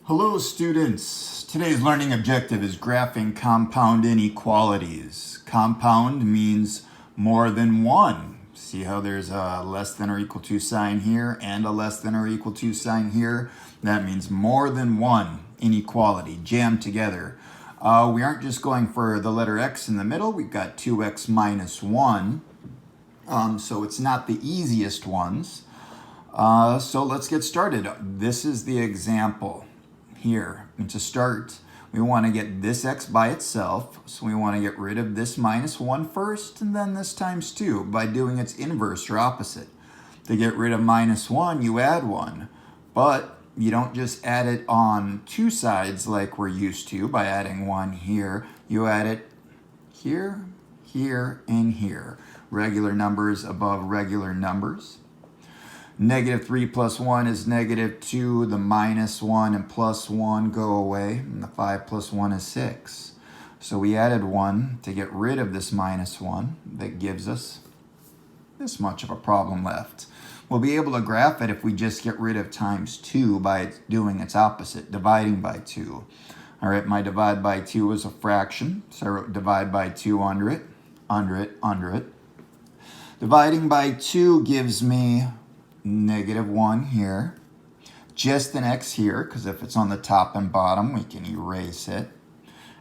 Hello students, today's learning objective is graphing compound inequalities. Compound means more than one. See how there's a less than or equal to sign here and a less than or equal to sign here? That means more than one inequality jammed together. We aren't just going for the letter x in the middle, we've got 2x minus 1. So it's not the easiest ones. So let's get started. This is the example here. And to start, we want to get this x by itself. So we want to get rid of this minus 1 first, and then this times 2 by doing its inverse or opposite. To get rid of minus 1, you add 1. But you don't just add it on two sides like we're used to by adding 1 here. You add it here, here, and here. Regular numbers above regular numbers. Negative 3 plus 1 is negative 2. The minus 1 and plus 1 go away. And the 5 plus 1 is 6. So we added 1 to get rid of this minus 1. That gives us this much of a problem left. We'll be able to graph it if we just get rid of times 2 by doing its opposite, dividing by 2. All right, my divide by 2 is a fraction. So I wrote divide by 2 under it, under it, under it. Dividing by 2 gives me negative 1 here, just an x here, because if it's on the top and bottom, we can erase it.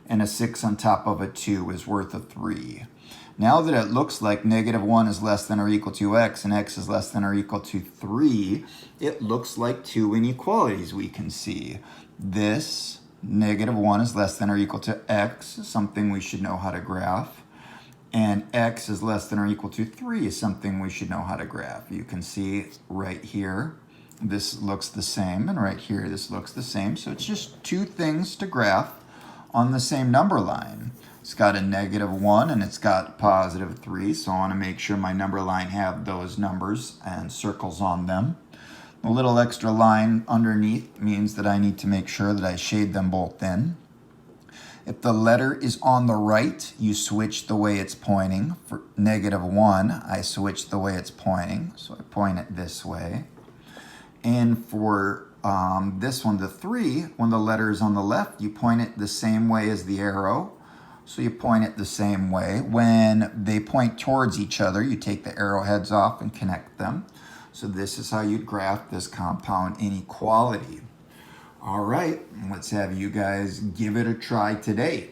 And a 6 on top of a 2 is worth a 3. Now that it looks like negative 1 is less than or equal to x and x is less than or equal to 3, it looks like two inequalities we can see. This negative 1 is less than or equal to x, something we should know how to graph. And x is less than or equal to 3 is something we should know how to graph. You can see right here, this looks the same, and right here, this looks the same. So it's just two things to graph on the same number line. It's got a negative 1 and it's got positive 3, so I want to make sure my number line have those numbers and circles on them. The little extra line underneath means that I need to make sure that I shade them both in. If the letter is on the right, you switch the way it's pointing. For negative 1, I switch the way it's pointing, so I point it this way. And for this one, the 3, when the letter is on the left, you point it the same way as the arrow. So you point it the same way. When they point towards each other, you take the arrowheads off and connect them. So this is how you'd graph this compound inequality. All right, let's have you guys give it a try today.